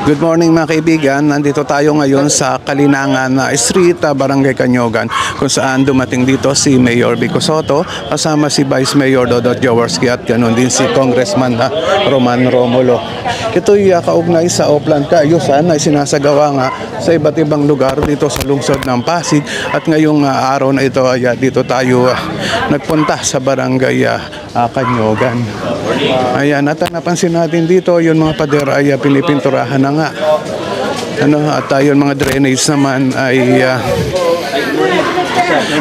Good morning mga kaibigan, nandito tayo ngayon sa Kalinangan Street, Barangay Canyogan, kung saan dumating dito si Mayor Vico Sotto kasama si Vice Mayor Dodot Jaworski at ganoon din si Congressman Roman Romulo. Ito'y kaugnay sa Oplan kaayusan na sinasagawa nga sa iba't ibang lugar dito sa lungsod ng Pasig, at ngayong araw na ito ay dito tayo nagpunta sa Barangay Canyogan. Ayan, at napansin natin dito yung mga pader ay pinipinturahan na nga. At yung mga drainage naman ay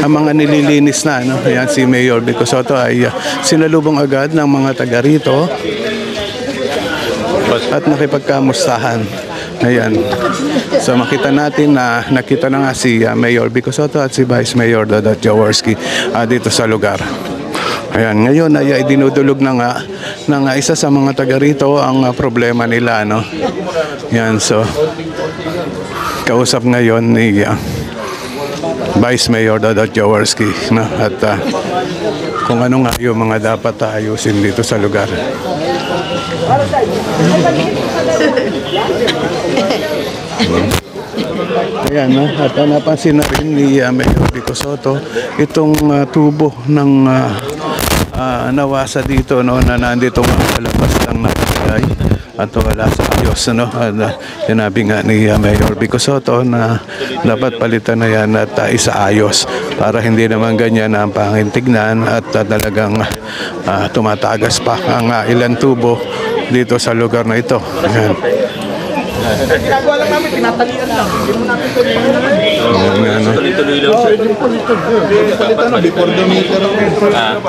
ang mga nililinis na. Ayan, si Mayor Vico Sotto ay sinalubong agad ng mga taga rito at nakipagkamustahan. Ayan. So makita natin na nakita na nga si Mayor Vico Sotto at si Vice Mayor Dodot Jaworski dito sa lugar. Ayan, ngayon ay dinudulog na nga ng isa sa mga taga rito ang problema nila, no? Yan, so kausap ngayon ni Vice Mayor Dodot Jaworski, no? At kung ano nga yung mga dapat ayusin dito sa lugar. Ayan, no? At napansin na rin ni Mayor Vico Sotto itong tubo ng nawasa dito, no, na nandito mga palabas lang nakalagay at wala sa ayos, no? Sinabi nga ni Mayor Vico Sotto na dapat palitan na yan at isaayos para hindi naman ganyan ang pangintignan at talagang tumatagas pa ang ilang tubo dito sa lugar na ito. Ayan. Ginagawa lang namin, tinatalian lang. Hindi mo natin tuloy-tuloy lang. Palitan na, before the meter.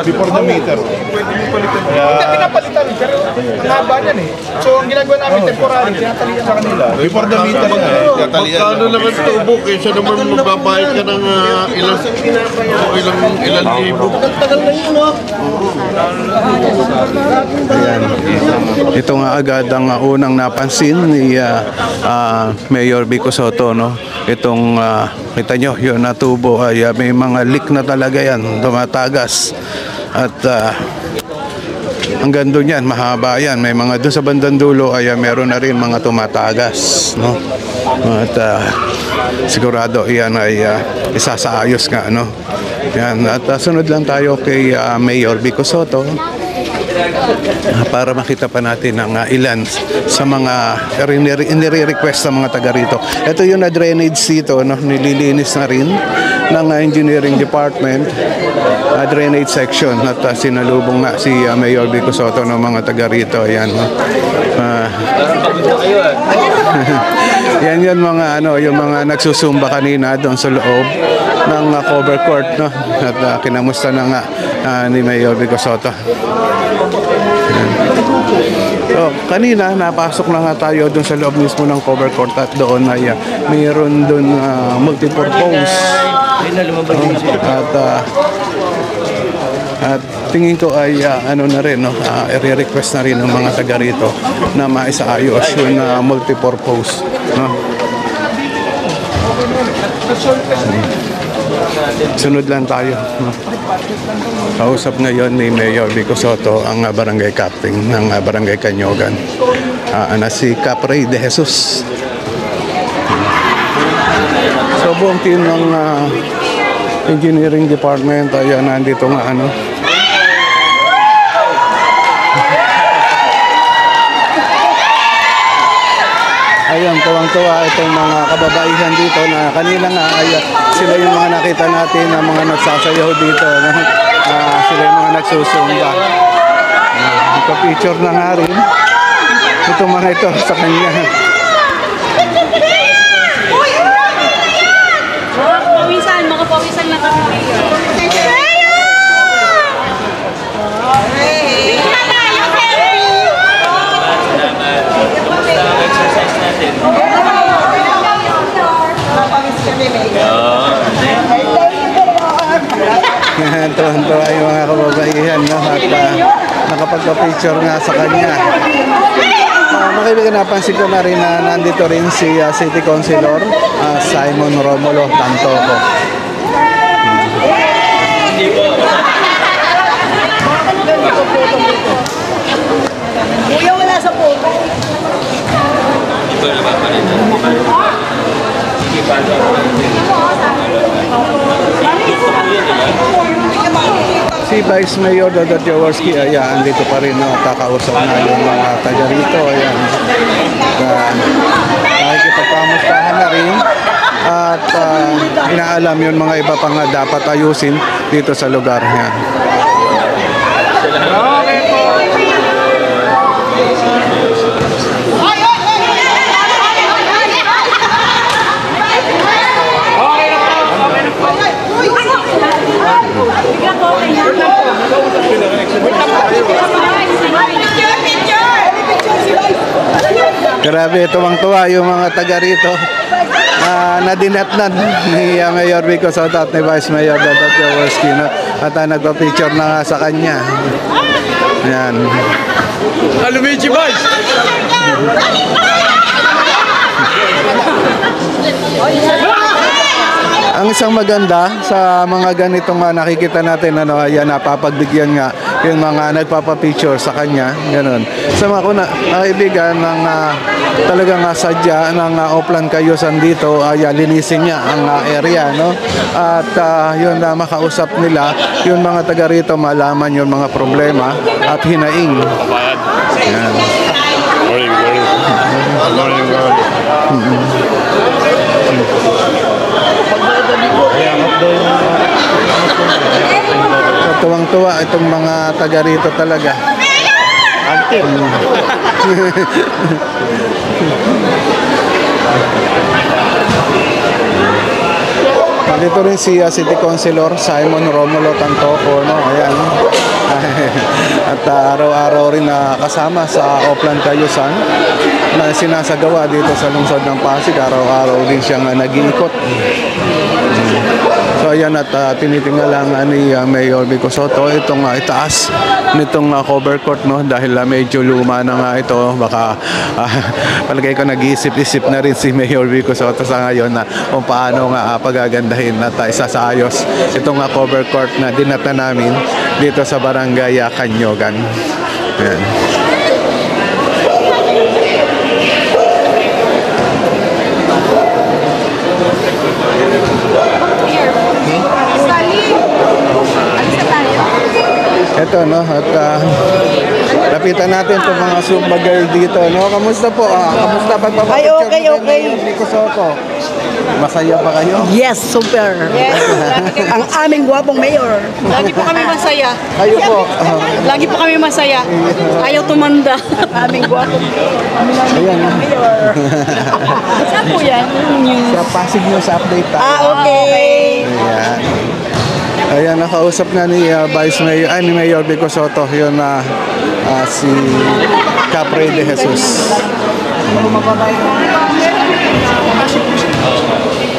Before the meter. Hindi pinapalitan, pero ang haba niyan eh. So ang ginagawa namin temporary, tinatalian sa kanila. Before the meter na eh, tinatalian. Magkano lang ang tubo kaysa naman magbabayad ka ng ilang libo. Tagal na yun, no? Ayan. Ito nga agad ang unang napansin ni Mayor Vico Sotto, no? Itong kita nyo, yun na tubo ay may mga leak na talaga yan, tumatagas at hanggang doon yan, mahaba yan. May mga doon sa bandang dulo ay meron na rin mga tumatagas, no? At sigurado yan ay isasaayos nga, no? Yan. At sunod lang tayo kay Mayor Vico Sotto para makita pa natin ang ilan sa mga inire-request ng mga taga rito. Ito yung drainage dito, no? Nililinis na rin ng engineering department, drainage section, at sinalubong nga si Mayor Vico Sotto ng mga taga rito. Ayan, no? Yan yun mga yung mga nagsusumba kanina doon sa loob ng cover court, no? At kinamusta na nga ni Mayor Vico Sotto. So, kanina napasok na nga tayo doon sa loob mismo ng cover court, at doon ay mayroon doon multipurpose. At tingin ko ay na rin, no, i-request na rin ng mga taga rito na maisaayos yung multipurpose, no? Sunod lang tayo, no? Kausap ngayon ni Mayor Vico Sotto ang barangay captain ng Barangay Canyogan, na si Capray de Jesus. So buong team ng engineering department ay nandito nga, Ayun, tuwang-tuwa itong mga kababaihan dito na kanina nga ay sila yung mga nakita natin na mga nagsasayaw dito, no? Sila yung mga nagsusumba. Ito picture na nga rin itong mga ito sa kanya. Mga pawisan na kami. Tuwan-tuwa yung mga kababaihan, no? At nakapagpa-picture nga sa kanya. Makaibigan, napansin ko na rin na nandito rin si City Councilor Simon Romulo Tantoco. Kuya, wala sa photo. Si Vice Mayor Dodot Jaworski, ayan, dito pa rin, no, kakausap na yung mga taga rito, ayan. Nakikipagkamustahan na rin at inaalam yung mga iba pang dapat ayusin dito sa lugar niya. Grabe, tuwang-tuwa yung mga taga rito na dinatnan ni Mayor Vico Soto at ni Vice Mayor Dodot Jaworski, no? At nagpa-picture na nga sa kanya. Yan. Alumichi Vice! Ang isang maganda sa mga ganitong nakikita natin, ano, ayan, napapagbigyan nga yung mga nagpapapicture sa kanya, gano'n. Sa mga kaibigan ng talagang sadya ng Oplan Cayusan dito, linisin niya ang area, no? At yun na makausap nila, yung mga taga rito malaman yung mga problema at hinaing. Yan. So, tuwang-tuwa itong mga taga rito talaga. Dito rin si City Councilor Simon Romulo Tantoco, no? Ayan. At araw-araw rin kasama sa Oplan Cayusan na sinasagawa dito sa lungsod ng Pasig. Araw-araw din siyang nag-iikot. So ayan, at tinitingnan ni Mayor Vico Soto itong itaas nitong cover court, no, dahil medyo luma na nga ito. Baka palagay ko nag-iisip-isip na rin si Mayor Vico Soto sa ngayon na kung paano nga pagagandahin at isasayos itong cover court na dinata namin dito sa Barangay Kanyogan. Ayan. Ito, no, at lapitan natin itong mga Zumba girl dito, no. Kamusta po? Kamusta pagpapapicture? Ay, okay. Vico Soto? Masaya pa kayo? Yes, super. Yes. Ang aming gwapong mayor. Lagi po kami masaya. Kayo po? Lagi po kami masaya. Ayaw tumanda. Aming gwapong Ayan, no. mayor. Saan po yan? Sa Pasig News Update tayo. Okay. Ayan. Ayan, nakausap na ni Vice Mayor, ni Mayor Vico Soto, yun na si Capre de Jesus.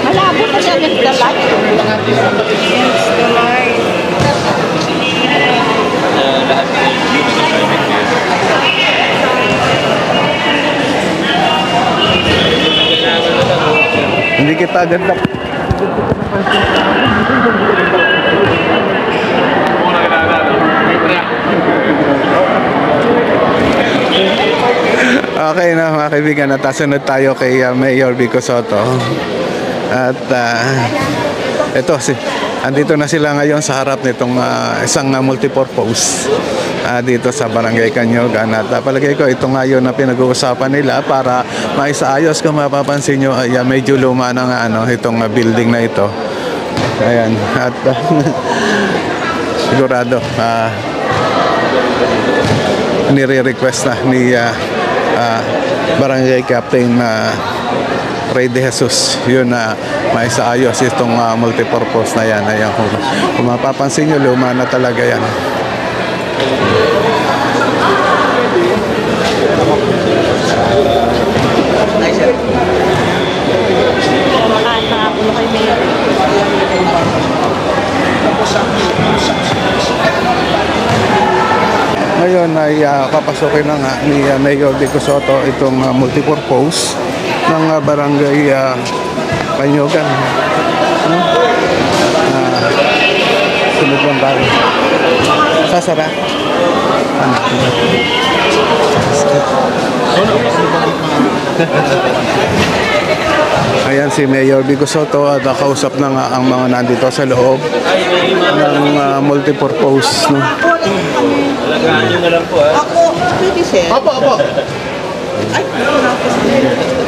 Malabo pa siya ng dalat. Hindi kita ganda. Okay na, mga kaibigan, at sunod tayo kay Mayor Vico Soto. At ito, andito na sila ngayon sa harap nitong isang multipurpose dito sa Barangay Kanyogan. At palagay ko ito ngayon na pinag-uusapan nila para maisaayos. Kung mapapansin nyo, ay medyo luma na nga itong building na ito. Ayan, at sigurado nire-request na ni Barangay Captain Ray de Jesus yun na maisaayos itong multipurpose na yan. Ayan, kung mapapansin nyo, luma na talaga yan. Ngayon ay papasukin na nga ni Mayor Vico Soto itong multipurpose ng Barangay Kanyogan. Sunod lang tayo. Sasara. Ayan si Mayor Vico Soto at kausap na nga ang mga nandito sa loob ng multipurpose. No? Alagaan nyo na lang po ha. Ako, pwede sir. Opo, opo.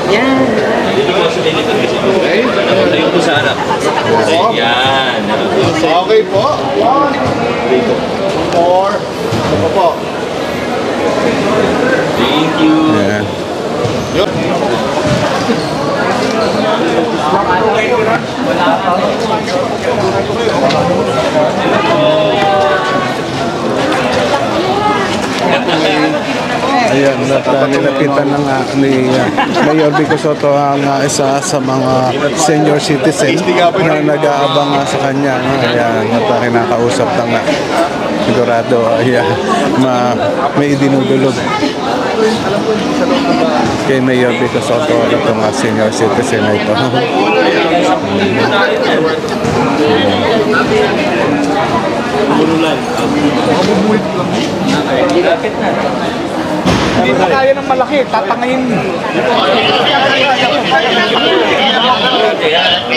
Yan. Dito po sa dito. Tayo po sa harap. Yan. Okay po. 1, 4. Opo po. Thank you. Ayan. Ayan, at nilapitan na nga ni Mayor Vico Soto ang isa sa mga senior citizen na nag-aabang nga sa kanya. No? Ayan, at kinakausap na nga. Sigurado, ayan, may dinudulog kay Mayor Vico Soto itong mga senior citizen na ito. Hindi pa kaya ng malaki, tatangayin.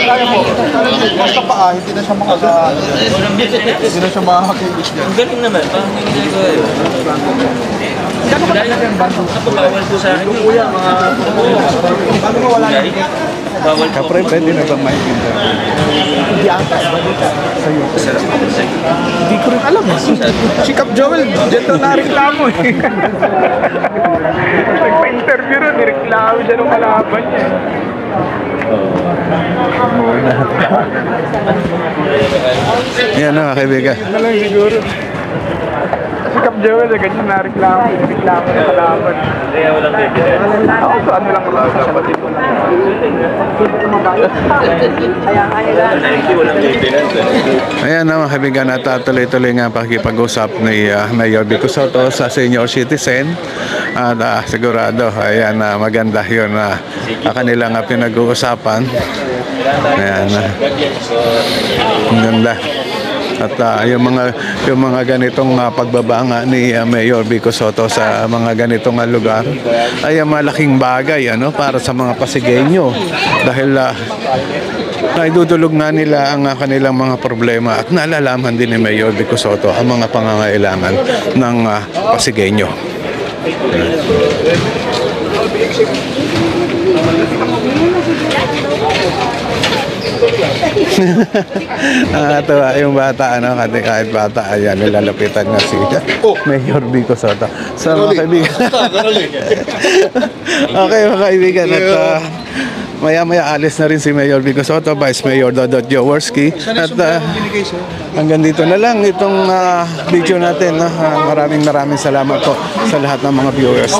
Kaya po. Basta paa, hindi na siya makasa. Hindi na siya makakakibis niya. Ang galing naman. Parang may ginagawa yun. Gano'n ka talaga yung bando? Bawal po sa akin. Paano mo wala na? Bawal po. Kapre, pwede na bang maintindihan? Hindi ata, balita sa'yo. Hindi ko rin alam eh. Si Cap Joel, dyan daw nareklamo eh. Nagpa-interview rin, nireklamo dyan ng kalaban niya. Yan na mga kaibigan. Na lang siguro. Si Cap Joel, ganyan nareklamo, nireklamo ng kalaban. Kaya walang bibigay. Ako sa ano lang wala dapat ito. Thank you. Walang bibigay. Ayan na mga kaibigan at tuloy-tuloy nga pakikipag-usap ni Mayor Vico Soto sa senior citizen at sigurado ayan maganda yun na kanilang pinag-uusapan. Ayan ang ganda. At yung mga ganitong pagbabanga ni Mayor Vico Soto sa mga ganitong lugar ay malaking bagay para sa mga Pasigueño dahil naidudulog nga nila ang kanilang mga problema at nalalaman din ni Mayor Vico Soto ang mga pangangailangan ng Pasigueño. Tawa yung bata kahit bata ayan nilalapitan nga si Mayor Vico Soto. So mga kaibigan. Okay mga kaibigan at maya-maya alis na rin si Mayor Vico Soto, Vice Mayor Dodot Jaworski at hanggang dito na lang itong video natin. Maraming salamat po sa lahat ng mga viewers.